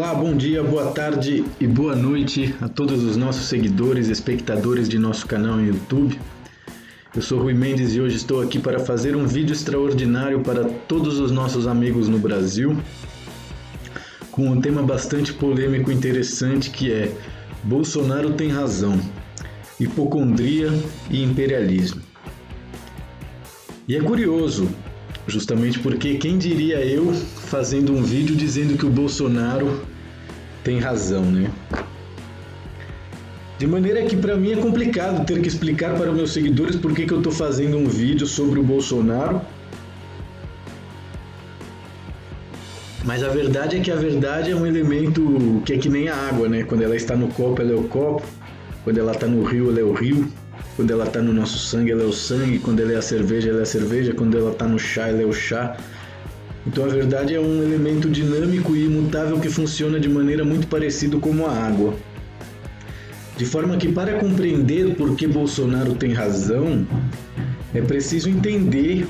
Olá, bom dia, boa tarde e boa noite a todos os nossos seguidores e espectadores de nosso canal no YouTube. Eu sou Rui Mendes e hoje estou aqui para fazer um vídeo extraordinário para todos os nossos amigos no Brasil, com um tema bastante polêmico e interessante que é Bolsonaro tem razão, hipocondria e imperialismo. E é curioso, justamente porque quem diria eu fazendo um vídeo dizendo que o Bolsonaro tem razão, né? De maneira que para mim é complicado ter que explicar para os meus seguidores por que eu estou fazendo um vídeo sobre o Bolsonaro. Mas a verdade é que a verdade é um elemento que é que nem a água, né? Quando ela está no copo, ela é o copo. Quando ela está no rio, ela é o rio. Quando ela está no nosso sangue, ela é o sangue. Quando ela é a cerveja, ela é a cerveja. Quando ela está no chá, ela é o chá. Então a verdade é um elemento dinâmico e imutável que funciona de maneira muito parecida com a água. De forma que para compreender por que Bolsonaro tem razão, é preciso entender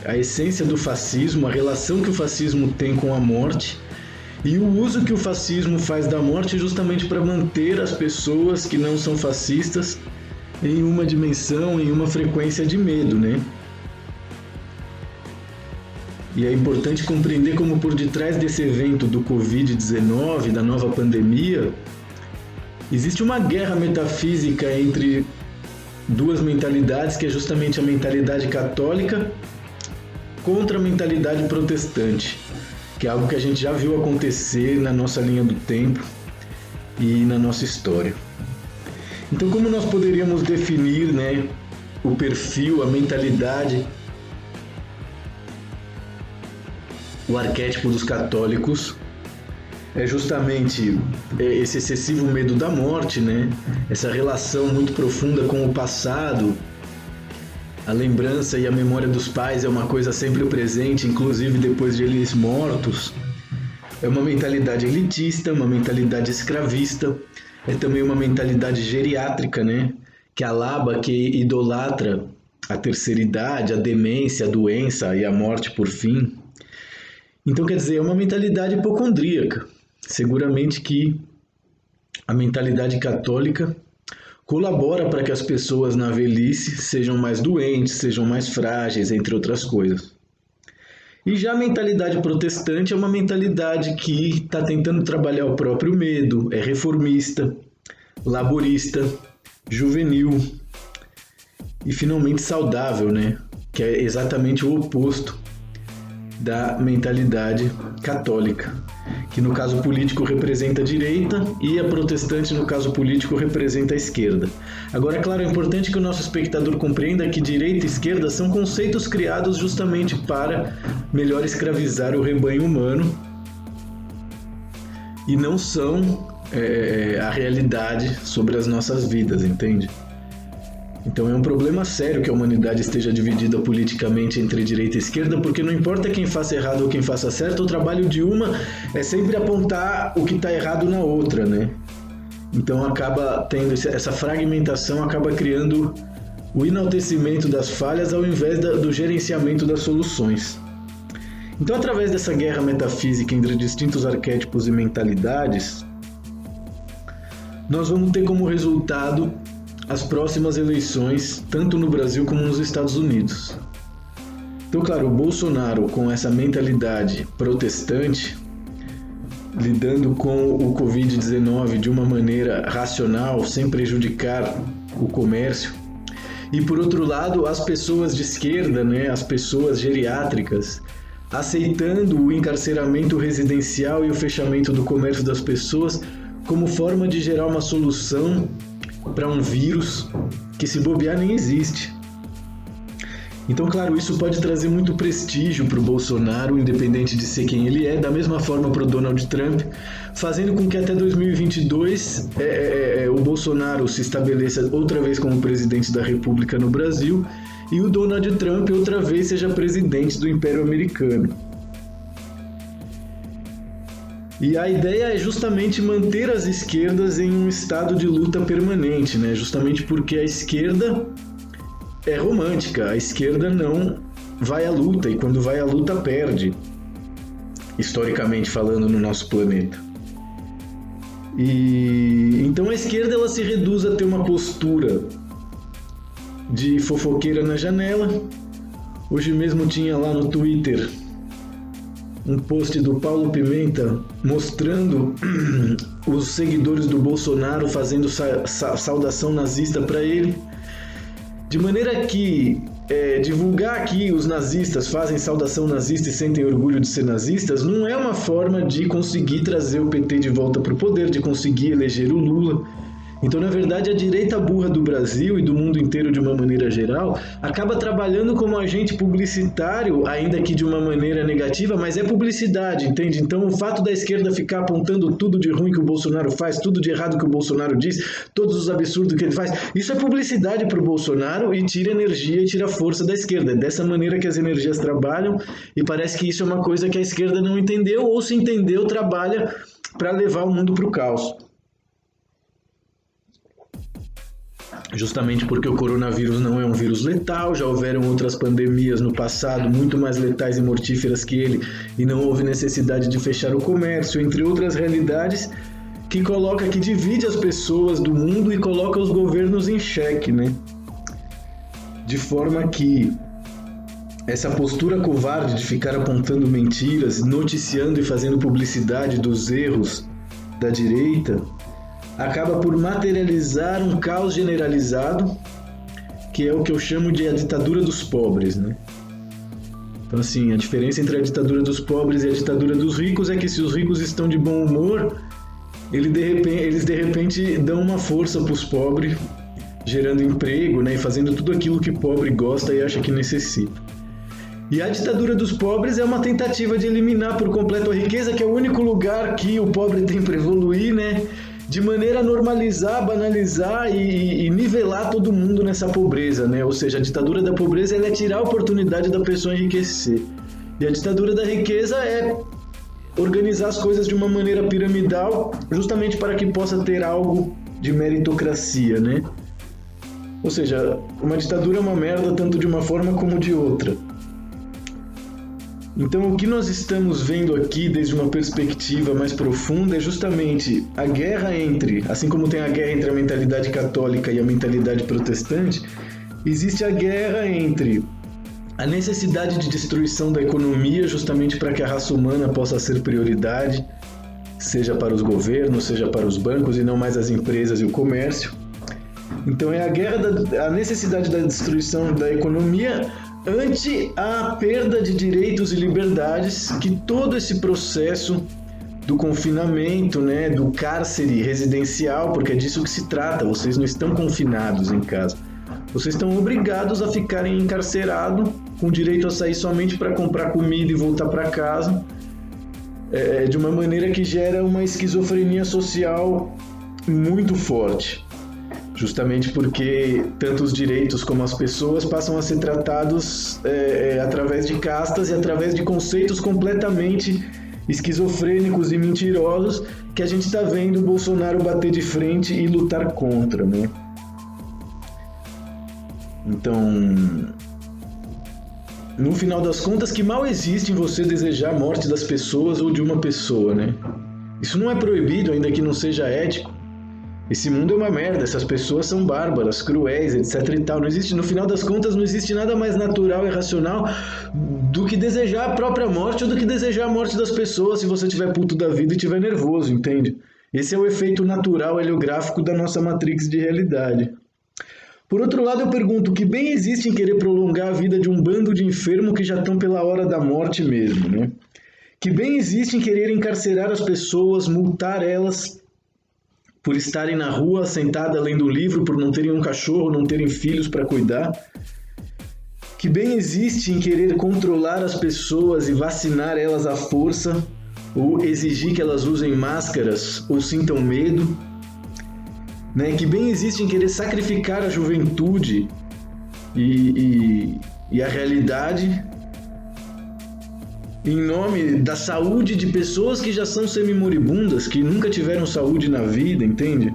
a essência do fascismo, a relação que o fascismo tem com a morte e o uso que o fascismo faz da morte justamente para manter as pessoas que não são fascistas em uma dimensão, em uma frequência de medo, né? E é importante compreender como por detrás desse evento do Covid-19, da nova pandemia, existe uma guerra metafísica entre duas mentalidades, que é justamente a mentalidade católica contra a mentalidade protestante, que é algo que a gente já viu acontecer na nossa linha do tempo e na nossa história. Então, como nós poderíamos definir, né, o perfil, a mentalidade, o arquétipo dos católicos? É justamente esse excessivo medo da morte, né? Essa relação muito profunda com o passado. A lembrança e a memória dos pais é uma coisa sempre presente, inclusive depois de eles mortos. É uma mentalidade elitista, uma mentalidade escravista. É também uma mentalidade geriátrica, né? Que alaba, que idolatra a terceira idade, a demência, a doença e a morte por fim. Então, quer dizer, é uma mentalidade hipocondríaca. Seguramente que a mentalidade católica colabora para que as pessoas na velhice sejam mais doentes, sejam mais frágeis, entre outras coisas. E já a mentalidade protestante é uma mentalidade que está tentando trabalhar o próprio medo, é reformista, laborista, juvenil e finalmente saudável, né? Que é exatamente o oposto da mentalidade católica, que no caso político representa a direita e a protestante no caso político representa a esquerda. Agora, é claro, é importante que o nosso espectador compreenda que direita e esquerda são conceitos criados justamente para melhor escravizar o rebanho humano e não são a realidade sobre as nossas vidas, entende? Então é um problema sério que a humanidade esteja dividida politicamente entre direita e esquerda, porque não importa quem faça errado ou quem faça certo, o trabalho de uma é sempre apontar o que está errado na outra, né? Então acaba tendo essa fragmentação, acaba criando o enaltecimento das falhas ao invés do gerenciamento das soluções. Então, através dessa guerra metafísica entre distintos arquétipos e mentalidades, nós vamos ter como resultado as próximas eleições, tanto no Brasil como nos Estados Unidos. Então, claro, o Bolsonaro, com essa mentalidade protestante, lidando com o Covid-19 de uma maneira racional, sem prejudicar o comércio, e por outro lado, as pessoas de esquerda, né, as pessoas geriátricas, aceitando o encarceramento residencial e o fechamento do comércio das pessoas como forma de gerar uma solução para um vírus que, se bobear, nem existe. Então, claro, isso pode trazer muito prestígio para o Bolsonaro, independente de ser quem ele é, da mesma forma para o Donald Trump, fazendo com que até 2022 o Bolsonaro se estabeleça outra vez como presidente da República no Brasil e o Donald Trump outra vez seja presidente do Império Americano. E a ideia é justamente manter as esquerdas em um estado de luta permanente, né? Justamente porque a esquerda é romântica, a esquerda não vai à luta e quando vai à luta perde. historicamente falando, no nosso planeta. E então a esquerda ela se reduz a ter uma postura de fofoqueira na janela. Hoje mesmo tinha lá no Twitter um post do Paulo Pimenta mostrando os seguidores do Bolsonaro fazendo saudação nazista para ele, de maneira que divulgar que os nazistas fazem saudação nazista e sentem orgulho de ser nazistas não é uma forma de conseguir trazer o PT de volta para o poder, de conseguir eleger o Lula. Então, na verdade, a direita burra do Brasil e do mundo inteiro de uma maneira geral acaba trabalhando como agente publicitário, ainda que de uma maneira negativa, mas é publicidade, entende? Então, o fato da esquerda ficar apontando tudo de ruim que o Bolsonaro faz, tudo de errado que o Bolsonaro diz, todos os absurdos que ele faz, isso é publicidade para o Bolsonaro e tira energia e tira força da esquerda. É dessa maneira que as energias trabalham e parece que isso é uma coisa que a esquerda não entendeu ou, se entendeu, trabalha para levar o mundo para o caos. Justamente porque o coronavírus não é um vírus letal, já houveram outras pandemias no passado muito mais letais e mortíferas que ele, e não houve necessidade de fechar o comércio, entre outras realidades que divide as pessoas do mundo e coloca os governos em xeque, né? De forma que essa postura covarde de ficar apontando mentiras, noticiando e fazendo publicidade dos erros da direita, acaba por materializar um caos generalizado, que é o que eu chamo de a ditadura dos pobres, né? Então, assim, a diferença entre a ditadura dos pobres e a ditadura dos ricos é que se os ricos estão de bom humor, eles de repente dão uma força para os pobres, gerando emprego, né? E fazendo tudo aquilo que pobre gosta e acha que necessita. E a ditadura dos pobres é uma tentativa de eliminar por completo a riqueza, que é o único lugar que o pobre tem para evoluir, né? De maneira a normalizar, banalizar e nivelar todo mundo nessa pobreza, né? Ou seja, a ditadura da pobreza ela é tirar a oportunidade da pessoa enriquecer. E a ditadura da riqueza é organizar as coisas de uma maneira piramidal, justamente para que possa ter algo de meritocracia, né? Ou seja, uma ditadura é uma merda tanto de uma forma como de outra. Então, o que nós estamos vendo aqui, desde uma perspectiva mais profunda, é justamente a guerra entre, assim como tem a guerra entre a mentalidade católica e a mentalidade protestante, existe a guerra entre a necessidade de destruição da economia, justamente para que a raça humana possa ser prioridade, seja para os governos, seja para os bancos, e não mais as empresas e o comércio. Então, é a necessidade da destruição da economia ante a perda de direitos e liberdades que todo esse processo do confinamento, né, do cárcere residencial, porque é disso que se trata, vocês não estão confinados em casa, vocês estão obrigados a ficarem encarcerados, com direito a sair somente para comprar comida e voltar para casa, de uma maneira que gera uma esquizofrenia social muito forte. Justamente porque tanto os direitos como as pessoas passam a ser tratados através de castas e através de conceitos completamente esquizofrênicos e mentirosos que a gente está vendo o Bolsonaro bater de frente e lutar contra, né? Então, no final das contas, que mal existe em você desejar a morte das pessoas ou de uma pessoa, né? Isso não é proibido, ainda que não seja ético. Esse mundo é uma merda, essas pessoas são bárbaras, cruéis, etc e tal. Não existe, no final das contas, não existe nada mais natural e racional do que desejar a própria morte ou do que desejar a morte das pessoas se você estiver puto da vida e estiver nervoso, entende? Esse é o efeito natural heliográfico da nossa matrix de realidade. Por outro lado, eu pergunto, que bem existe em querer prolongar a vida de um bando de enfermos que já estão pela hora da morte mesmo, né? Que bem existe em querer encarcerar as pessoas, multar elas por estarem na rua, sentada lendo um livro, por não terem um cachorro, não terem filhos para cuidar. Que bem existe em querer controlar as pessoas e vacinar elas à força, ou exigir que elas usem máscaras ou sintam medo. Né? Que bem existe em querer sacrificar a juventude e a realidade em nome da saúde de pessoas que já são semi-moribundas, que nunca tiveram saúde na vida, entende?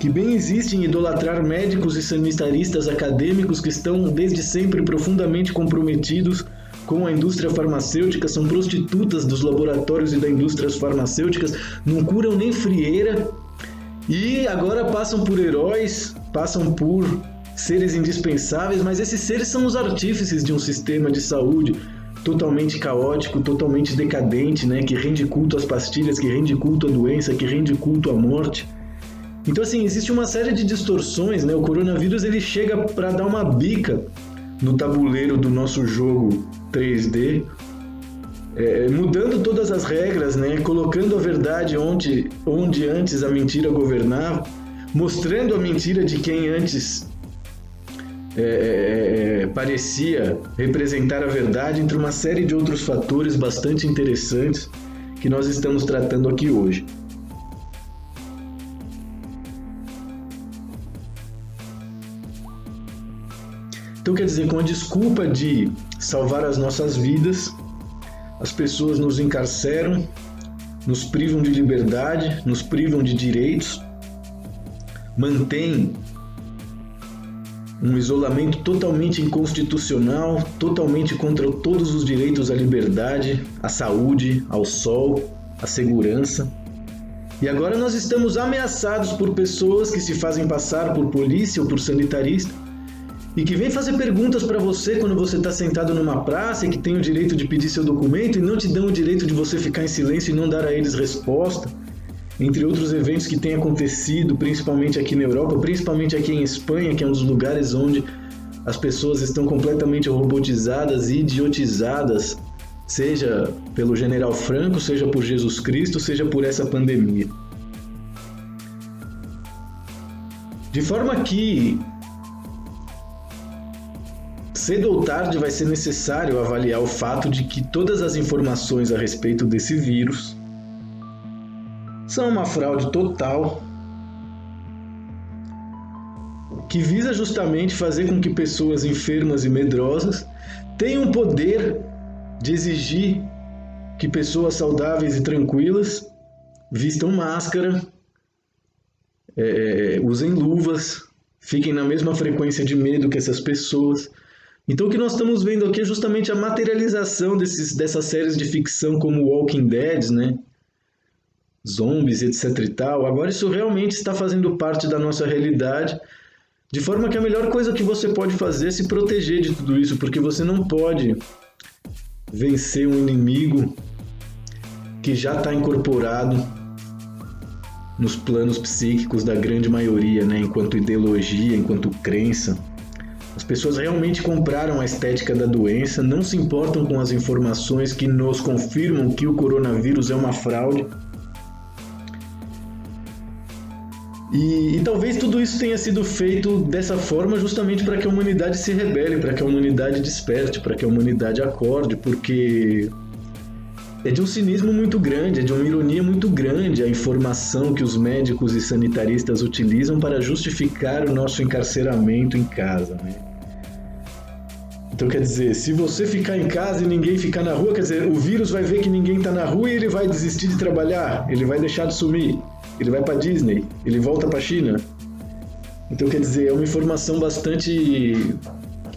Que bem existe em idolatrar médicos e sanitaristas acadêmicos que estão desde sempre profundamente comprometidos com a indústria farmacêutica, são prostitutas dos laboratórios e das indústrias farmacêuticas, não curam nem frieira e agora passam por heróis, passam por seres indispensáveis, mas esses seres são os artífices de um sistema de saúde totalmente caótico, totalmente decadente, né? Que rende culto às pastilhas, que rende culto à doença, que rende culto à morte. Então, assim, existe uma série de distorções, né? O coronavírus, ele chega para dar uma bica no tabuleiro do nosso jogo 3D, mudando todas as regras, né? Colocando a verdade onde antes a mentira governava, mostrando a mentira de quem antes parecia representar a verdade, entre uma série de outros fatores bastante interessantes que nós estamos tratando aqui hoje. Então, quer dizer, com a desculpa de salvar as nossas vidas, as pessoas nos encarceram, nos privam de liberdade, nos privam de direitos, mantêm um isolamento totalmente inconstitucional, totalmente contra todos os direitos à liberdade, à saúde, ao sol, à segurança. E agora nós estamos ameaçados por pessoas que se fazem passar por polícia ou por sanitarista e que vêm fazer perguntas para você quando você está sentado numa praça e que tem o direito de pedir seu documento e não te dão o direito de você ficar em silêncio e não dar a eles resposta. Entre outros eventos que têm acontecido, principalmente aqui na Europa, principalmente aqui em Espanha, que é um dos lugares onde as pessoas estão completamente robotizadas e idiotizadas, seja pelo General Franco, seja por Jesus Cristo, seja por essa pandemia. De forma que, cedo ou tarde, vai ser necessário avaliar o fato de que todas as informações a respeito desse vírus são uma fraude total que visa justamente fazer com que pessoas enfermas e medrosas tenham o poder de exigir que pessoas saudáveis e tranquilas vistam máscara, usem luvas, fiquem na mesma frequência de medo que essas pessoas. Então o que nós estamos vendo aqui é justamente a materialização dessas séries de ficção como Walking Dead, né? Zombies, etc e tal. Agora isso realmente está fazendo parte da nossa realidade, de forma que a melhor coisa que você pode fazer é se proteger de tudo isso, porque você não pode vencer um inimigo que já está incorporado nos planos psíquicos da grande maioria, né? Enquanto ideologia, enquanto crença. As pessoas realmente compraram a estética da doença, não se importam com as informações que nos confirmam que o coronavírus é uma fraude. E talvez tudo isso tenha sido feito dessa forma justamente para que a humanidade se rebele, para que a humanidade desperte, para que a humanidade acorde, porque é de um cinismo muito grande, é de uma ironia muito grande a informação que os médicos e sanitaristas utilizam para justificar o nosso encarceramento em casa, né? Então, quer dizer, se você ficar em casa e ninguém ficar na rua, quer dizer, o vírus vai ver que ninguém está na rua e ele vai desistir de trabalhar, ele vai deixar de sumir, ele vai para Disney, ele volta para a China. Então, quer dizer, é uma informação bastante...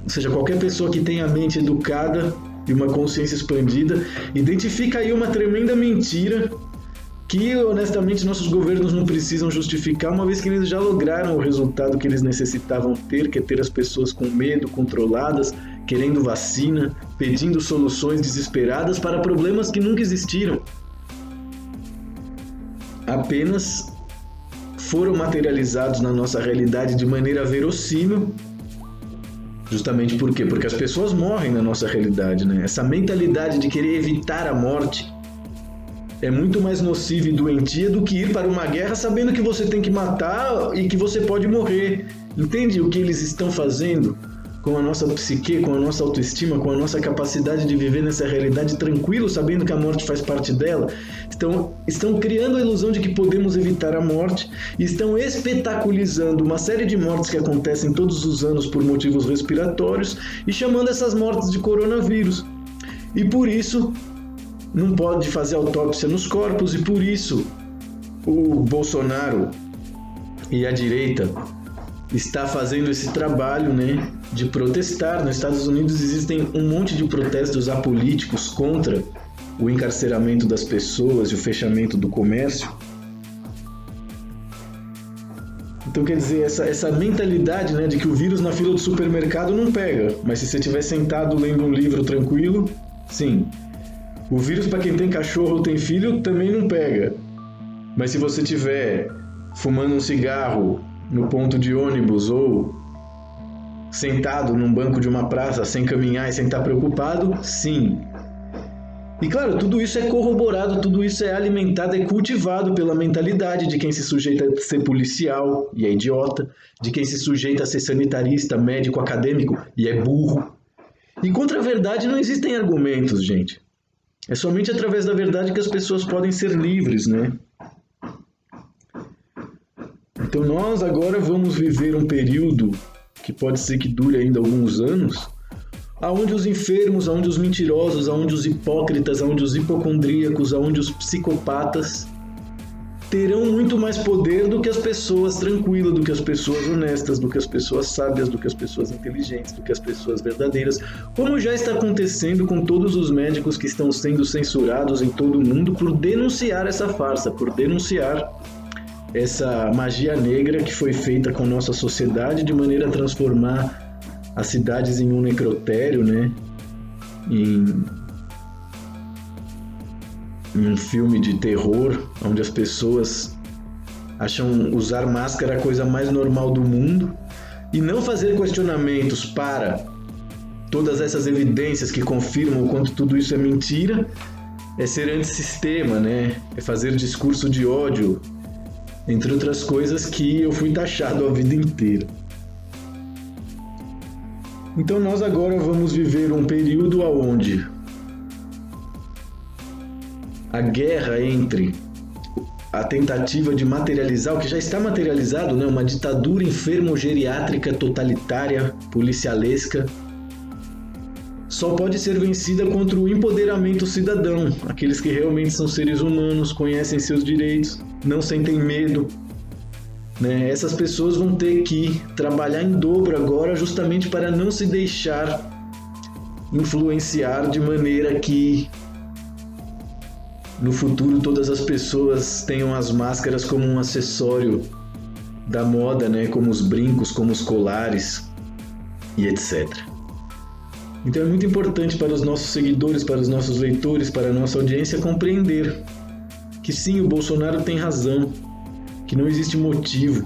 Ou seja, qualquer pessoa que tenha a mente educada e uma consciência expandida identifica aí uma tremenda mentira que, honestamente, nossos governos não precisam justificar, uma vez que eles já lograram o resultado que eles necessitavam ter, que é ter as pessoas com medo, controladas, querendo vacina, pedindo soluções desesperadas para problemas que nunca existiram. Apenas foram materializados na nossa realidade de maneira verossímil. Justamente por quê? Porque as pessoas morrem na nossa realidade, né? Essa mentalidade de querer evitar a morte é muito mais nociva e doentia do que ir para uma guerra sabendo que você tem que matar e que você pode morrer. Entende o que eles estão fazendo com a nossa psique, com a nossa autoestima, com a nossa capacidade de viver nessa realidade tranquilo, sabendo que a morte faz parte dela? Estão criando a ilusão de que podemos evitar a morte e estão espetaculizando uma série de mortes que acontecem todos os anos por motivos respiratórios e chamando essas mortes de coronavírus. E por isso não pode fazer autópsia nos corpos, e por isso o Bolsonaro e a direita está fazendo esse trabalho, né, de protestar. Nos Estados Unidos existem um monte de protestos apolíticos contra o encarceramento das pessoas e o fechamento do comércio. Então, quer dizer, essa mentalidade, né, de que o vírus na fila do supermercado não pega, mas se você estiver sentado lendo um livro tranquilo, sim. O vírus para quem tem cachorro ou tem filho também não pega, mas se você estiver fumando um cigarro no ponto de ônibus ou sentado num banco de uma praça sem caminhar e sem estar preocupado, sim. E claro, tudo isso é corroborado, tudo isso é alimentado, é cultivado pela mentalidade de quem se sujeita a ser policial e é idiota, de quem se sujeita a ser sanitarista, médico, acadêmico e é burro. E contra a verdade não existem argumentos, gente. É somente através da verdade que as pessoas podem ser livres, né? Então nós agora vamos viver um período que pode ser que dure ainda alguns anos, aonde os enfermos, aonde os mentirosos, aonde os hipócritas, aonde os hipocondríacos, aonde os psicopatas terão muito mais poder do que as pessoas tranquilas, do que as pessoas honestas, do que as pessoas sábias, do que as pessoas inteligentes, do que as pessoas verdadeiras, como já está acontecendo com todos os médicos que estão sendo censurados em todo o mundo por denunciar essa farsa, por denunciar essa magia negra que foi feita com nossa sociedade de maneira a transformar as cidades em um necrotério, né? Em um filme de terror, onde as pessoas acham usar máscara a coisa mais normal do mundo e não fazer questionamentos para todas essas evidências que confirmam o quanto tudo isso é mentira, é ser antissistema, né? É fazer discurso de ódio, entre outras coisas que eu fui taxado a vida inteira. Então nós agora vamos viver um período onde a guerra entre a tentativa de materializar, o que já está materializado, né, uma ditadura enfermo-geriátrica totalitária, policialesca, só pode ser vencida contra o empoderamento cidadão, aqueles que realmente são seres humanos, conhecem seus direitos, não sentem medo. Né? Essas pessoas vão ter que trabalhar em dobro agora justamente para não se deixar influenciar de maneira que no futuro todas as pessoas tenham as máscaras como um acessório da moda, né? Como os brincos, como os colares e etc. Então é muito importante para os nossos seguidores, para os nossos leitores, para a nossa audiência compreender que sim, o Bolsonaro tem razão, que não existe motivo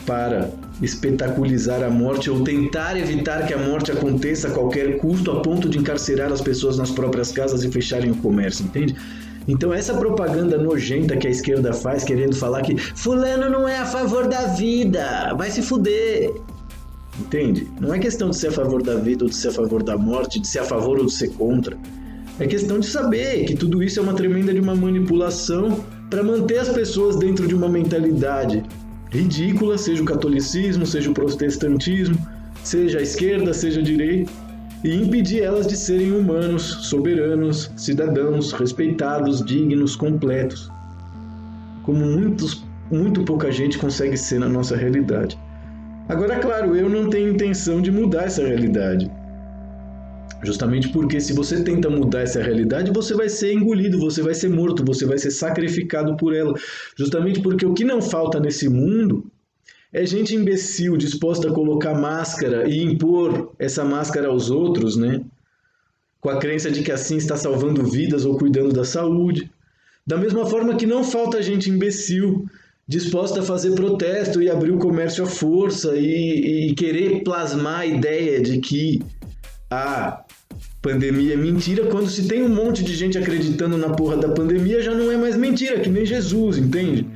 para espetaculizar a morte ou tentar evitar que a morte aconteça a qualquer custo a ponto de encarcerar as pessoas nas próprias casas e fecharem o comércio, entende? Então essa propaganda nojenta que a esquerda faz, querendo falar que fulano não é a favor da vida, vai se fuder, entende? Não é questão de ser a favor da vida ou de ser a favor da morte, de ser a favor ou de ser contra. É questão de saber que tudo isso é uma tremenda de uma manipulação para manter as pessoas dentro de uma mentalidade ridícula, seja o catolicismo, seja o protestantismo, seja a esquerda, seja a direita, e impedir elas de serem humanos, soberanos, cidadãos, respeitados, dignos, completos, como muito pouca gente consegue ser na nossa realidade. Agora, claro, eu não tenho intenção de mudar essa realidade. Justamente porque se você tenta mudar essa realidade, você vai ser engolido, você vai ser morto, você vai ser sacrificado por ela. Justamente porque o que não falta nesse mundo é gente imbecil disposta a colocar máscara e impor essa máscara aos outros, né? Com a crença de que assim está salvando vidas ou cuidando da saúde. Da mesma forma que não falta gente imbecil disposta a fazer protesto e abrir o comércio à força e querer plasmar a ideia de que a pandemia é mentira, quando se tem um monte de gente acreditando na porra da pandemia, já não é mais mentira, que nem Jesus, entende?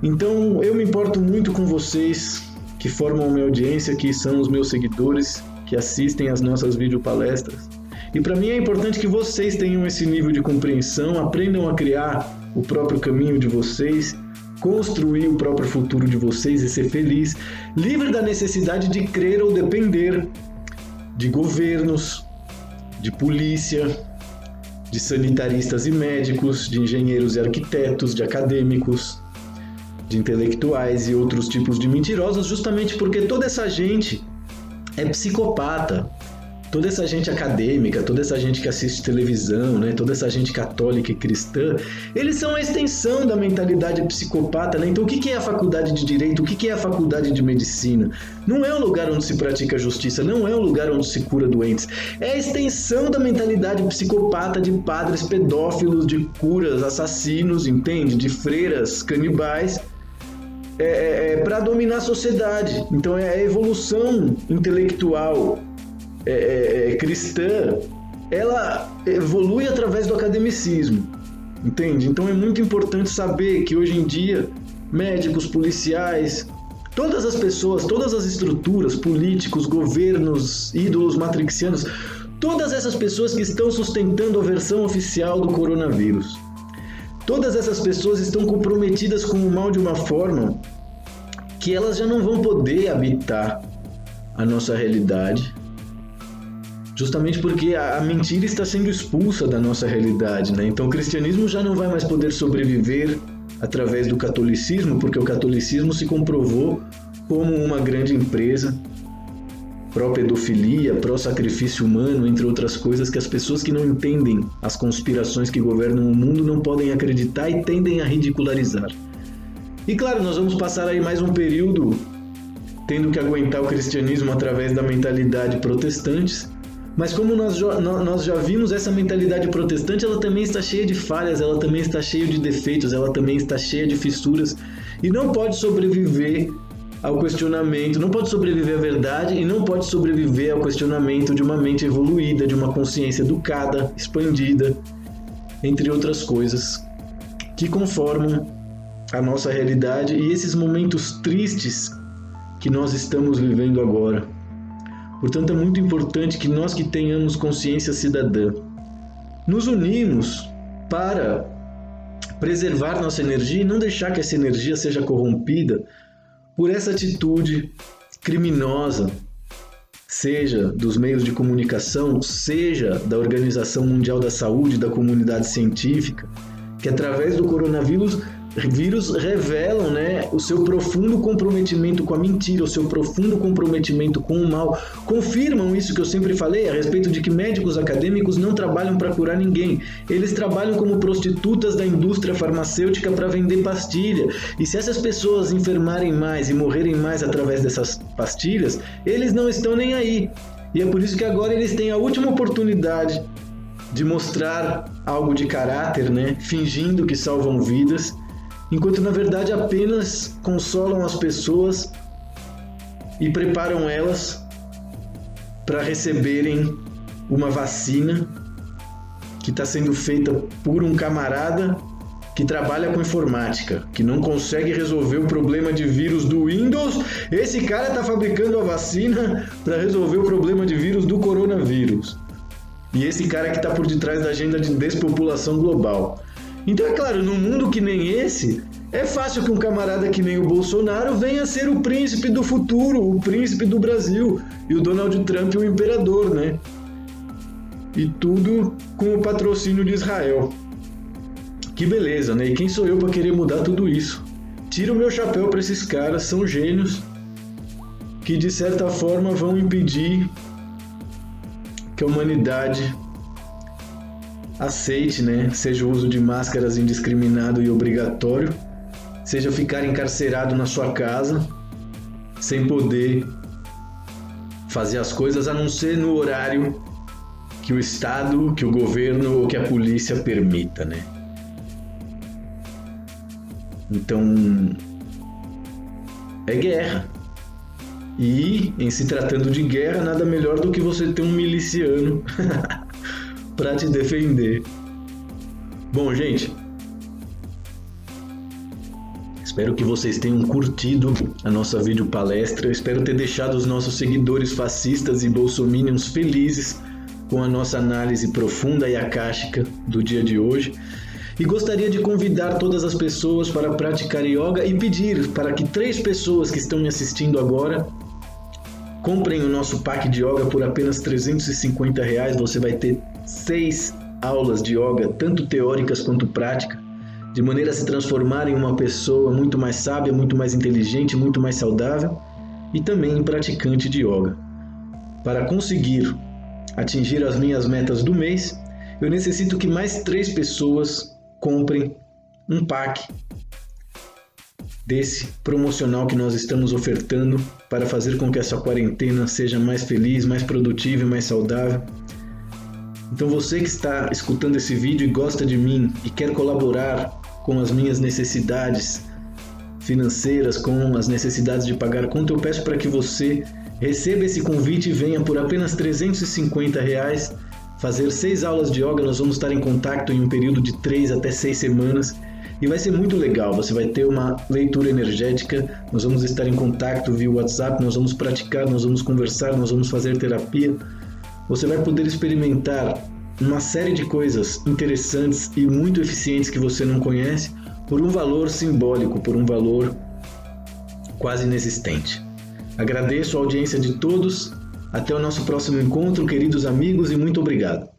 Então eu me importo muito com vocês que formam a minha audiência, que são os meus seguidores, que assistem às nossas videopalestras. E para mim é importante que vocês tenham esse nível de compreensão, aprendam a criar o próprio caminho de vocês, construir o próprio futuro de vocês e ser feliz, livre da necessidade de crer ou depender de governos, de polícia, de sanitaristas e médicos, de engenheiros e arquitetos, de acadêmicos, de intelectuais e outros tipos de mentirosos, justamente porque toda essa gente é psicopata. Toda essa gente acadêmica, toda essa gente que assiste televisão, né? Toda essa gente católica e cristã, eles são a extensão da mentalidade psicopata, né? Então o que é a faculdade de Direito? O que é a faculdade de Medicina? Não é um lugar onde se pratica justiça, não é um lugar onde se cura doentes. É a extensão da mentalidade psicopata de padres pedófilos, de curas assassinos, entende? De freiras canibais, para dominar a sociedade. Então é a evolução intelectual cristã, ela evolui através do academicismo, entende? Então é muito importante saber que hoje em dia médicos, policiais, todas as pessoas, todas as estruturas, políticos, governos, ídolos matrixianos, todas essas pessoas que estão sustentando a versão oficial do coronavírus, todas essas pessoas estão comprometidas com o mal de uma forma que elas já não vão poder habitar a nossa realidade, justamente porque a mentira está sendo expulsa da nossa realidade, né? Então o cristianismo já não vai mais poder sobreviver através do catolicismo, porque o catolicismo se comprovou como uma grande empresa pró-pedofilia, pró-sacrifício humano, entre outras coisas que as pessoas que não entendem as conspirações que governam o mundo não podem acreditar e tendem a ridicularizar. E claro, nós vamos passar aí mais um período tendo que aguentar o cristianismo através da mentalidade protestante. Mas como nós já vimos, essa mentalidade protestante, ela também está cheia de falhas, ela também está cheia de defeitos, ela também está cheia de fissuras e não pode sobreviver ao questionamento, não pode sobreviver à verdade e não pode sobreviver ao questionamento de uma mente evoluída, de uma consciência educada, expandida, entre outras coisas, que conformam a nossa realidade e esses momentos tristes que nós estamos vivendo agora. Portanto, é muito importante que nós que tenhamos consciência cidadã nos unimos para preservar nossa energia e não deixar que essa energia seja corrompida por essa atitude criminosa, seja dos meios de comunicação, seja da Organização Mundial da Saúde, da comunidade científica, que através do coronavírus revelam, né, o seu profundo comprometimento com a mentira, o seu profundo comprometimento com o mal. Confirmam isso que eu sempre falei a respeito de que médicos acadêmicos não trabalham para curar ninguém. Eles trabalham como prostitutas da indústria farmacêutica para vender pastilha. E se essas pessoas enfermarem mais e morrerem mais através dessas pastilhas, eles não estão nem aí. E é por isso que agora eles têm a última oportunidade de mostrar algo de caráter, né, fingindo que salvam vidas, enquanto na verdade apenas consolam as pessoas e preparam elas para receberem uma vacina que está sendo feita por um camarada que trabalha com informática, que não consegue resolver o problema de vírus do Windows. Esse cara está fabricando a vacina para resolver o problema de vírus do coronavírus. E esse cara que está por detrás da agenda de despopulação global. Então, é claro, num mundo que nem esse, é fácil que um camarada que nem o Bolsonaro venha ser o príncipe do futuro, o príncipe do Brasil, e o Donald Trump o imperador, né? E tudo com o patrocínio de Israel. Que beleza, né? E quem sou eu para querer mudar tudo isso? Tiro o meu chapéu para esses caras, são gênios que de certa forma vão impedir que a humanidade aceite, né? Seja o uso de máscaras indiscriminado e obrigatório, seja ficar encarcerado na sua casa, sem poder fazer as coisas a não ser no horário que o Estado, que o governo ou que a polícia permita, né? Então, é guerra. E, em se tratando de guerra, nada melhor do que você ter um miliciano para te defender. Bom, gente, espero que vocês tenham curtido a nossa videopalestra. Espero ter deixado os nossos seguidores fascistas e bolsominions felizes com a nossa análise profunda e acástica do dia de hoje. E gostaria de convidar todas as pessoas para praticar yoga e pedir para que 3 pessoas que estão me assistindo agora comprem o nosso pack de yoga por apenas R$350. Você vai ter 6 aulas de yoga, tanto teóricas quanto práticas, de maneira a se transformar em uma pessoa muito mais sábia, muito mais inteligente, muito mais saudável e também em praticante de yoga. para conseguir atingir as minhas metas do mês, eu necessito que mais 3 pessoas comprem um pack desse promocional que nós estamos ofertando para fazer com que essa quarentena seja mais feliz, mais produtiva e mais saudável. Então você que está escutando esse vídeo e gosta de mim e quer colaborar com as minhas necessidades financeiras, com as necessidades de pagar a conta, eu peço para que você receba esse convite e venha por apenas R$350 fazer 6 aulas de yoga. Nós vamos estar em contato em um período de 3 até 6 semanas e vai ser muito legal. Você vai ter uma leitura energética, nós vamos estar em contato via WhatsApp, nós vamos praticar, nós vamos conversar, nós vamos fazer terapia. Você vai poder experimentar uma série de coisas interessantes e muito eficientes que você não conhece por um valor simbólico, por um valor quase inexistente. Agradeço a audiência de todos. Até o nosso próximo encontro, queridos amigos, e muito obrigado.